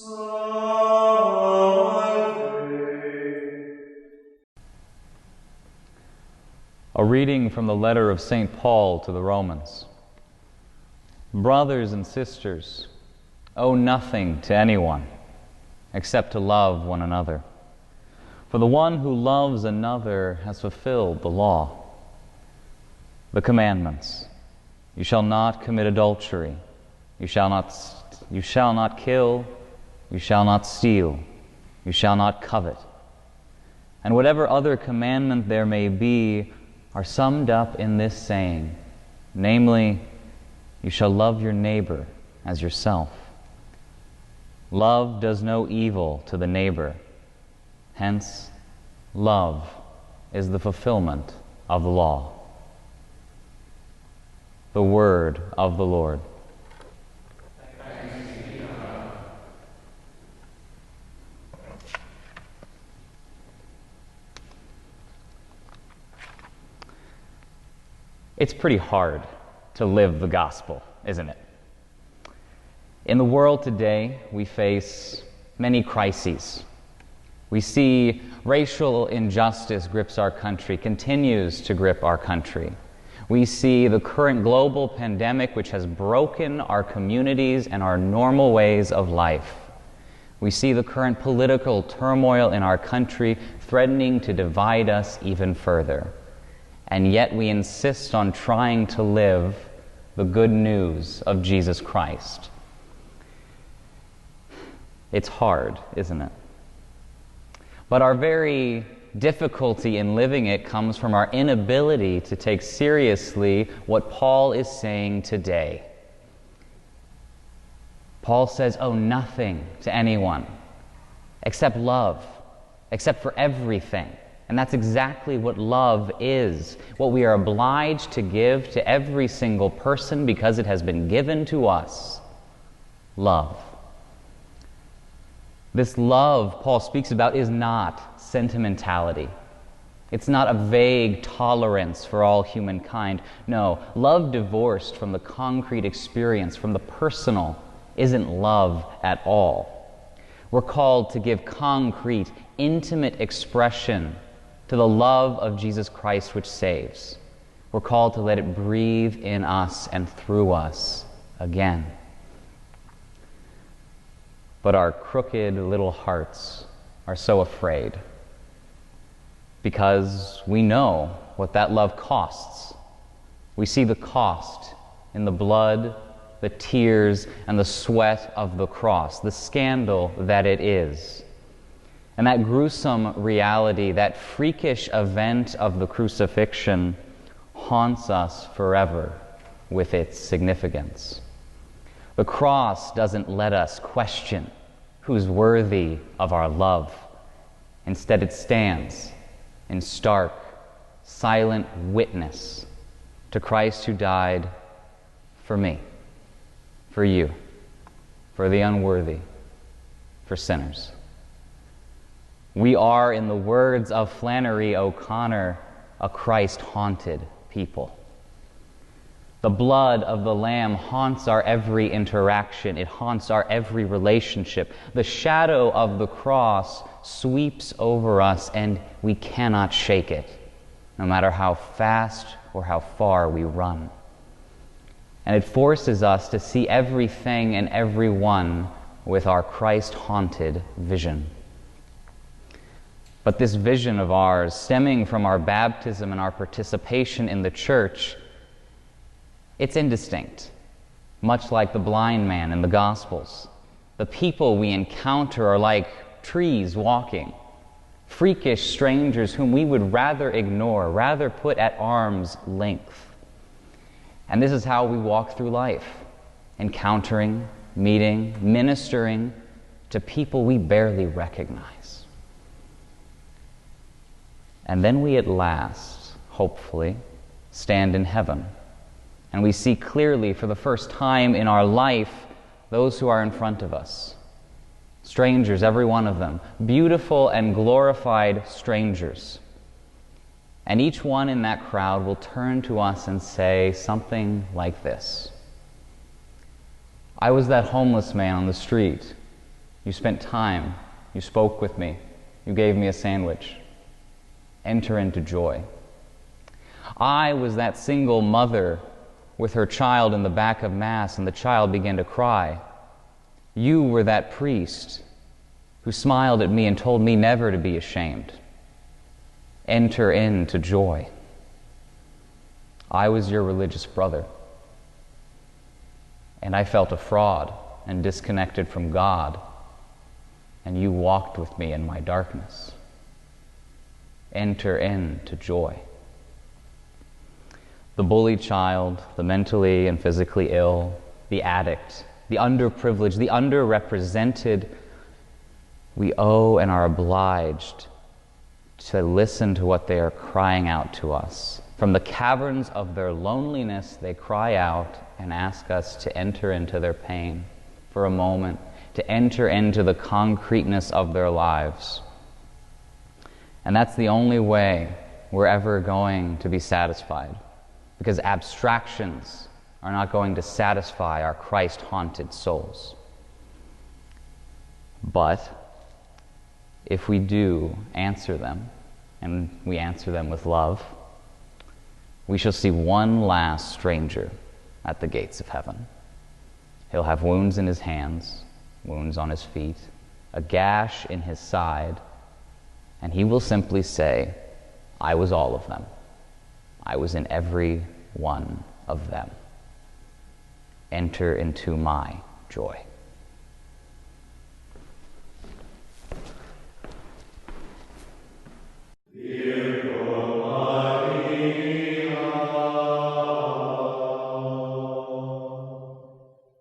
A reading from the letter of St. Paul to the Romans. Brothers and sisters, owe nothing to anyone except to love one another. For the one who loves another has fulfilled the law. The commandments: you shall not commit adultery, you shall not kill, you shall not steal, you shall not covet, and whatever other commandment there may be are summed up in this saying, namely, you shall love your neighbor as yourself. Love does no evil to the neighbor. Hence, love is the fulfillment of the law. The word of the Lord. Thanks be to God. It's pretty hard to live the gospel, isn't it? In the world today, we face many crises. We see racial injustice grips our country, continues to grip our country. We see the current global pandemic, which has broken our communities and our normal ways of life. We see the current political turmoil in our country threatening to divide us even further. And yet we insist on trying to live the good news of Jesus Christ. It's hard, isn't it? But our very difficulty in living it comes from our inability to take seriously what Paul is saying today. Paul says, owe nothing to anyone except love, except for everything. And that's exactly what love is, what we are obliged to give to every single person because it has been given to us. Love. This love Paul speaks about is not sentimentality. It's not a vague tolerance for all humankind. No, love divorced from the concrete experience, from the personal, isn't love at all. We're called to give concrete, intimate expression to the love of Jesus Christ which saves. We're called to let it breathe in us and through us again. But our crooked little hearts are so afraid because we know what that love costs. We see the cost in the blood, the tears, and the sweat of the cross, the scandal that it is. And that gruesome reality, that freakish event of the crucifixion, haunts us forever with its significance. The cross doesn't let us question who's worthy of our love. Instead, it stands in stark, silent witness to Christ who died for me, for you, for the unworthy, for sinners. We are, in the words of Flannery O'Connor, a Christ-haunted people. The blood of the Lamb haunts our every interaction. It haunts our every relationship. The shadow of the cross sweeps over us, and we cannot shake it, no matter how fast or how far we run. And it forces us to see everything and everyone with our Christ-haunted vision. But this vision of ours, stemming from our baptism and our participation in the church, it's indistinct, much like the blind man in the Gospels. The people we encounter are like trees walking, freakish strangers whom we would rather ignore, rather put at arm's length. And this is how we walk through life, encountering, meeting, ministering to people we barely recognize. And then we at last, hopefully, stand in heaven. And we see clearly for the first time in our life those who are in front of us. Strangers, every one of them. Beautiful and glorified strangers. And each one in that crowd will turn to us and say something like this: I was that homeless man on the street. You spent time. You spoke with me. You gave me a sandwich. Enter into joy. I was that single mother with her child in the back of Mass, and the child began to cry. You were that priest who smiled at me and told me never to be ashamed. Enter into joy. I was your religious brother, and I felt a fraud and disconnected from God, and you walked with me in my darkness. Enter into joy. The bullied child, the mentally and physically ill, the addict, the underprivileged, the underrepresented, we owe and are obliged to listen to what they are crying out to us. From the caverns of their loneliness, they cry out and ask us to enter into their pain for a moment, to enter into the concreteness of their lives. And that's the only way we're ever going to be satisfied, because abstractions are not going to satisfy our Christ-haunted souls. But if we do answer them, and we answer them with love, we shall see one last stranger at the gates of heaven. He'll have wounds in his hands, wounds on his feet, a gash in his side, and he will simply say, I was all of them. I was in every one of them. Enter into my joy.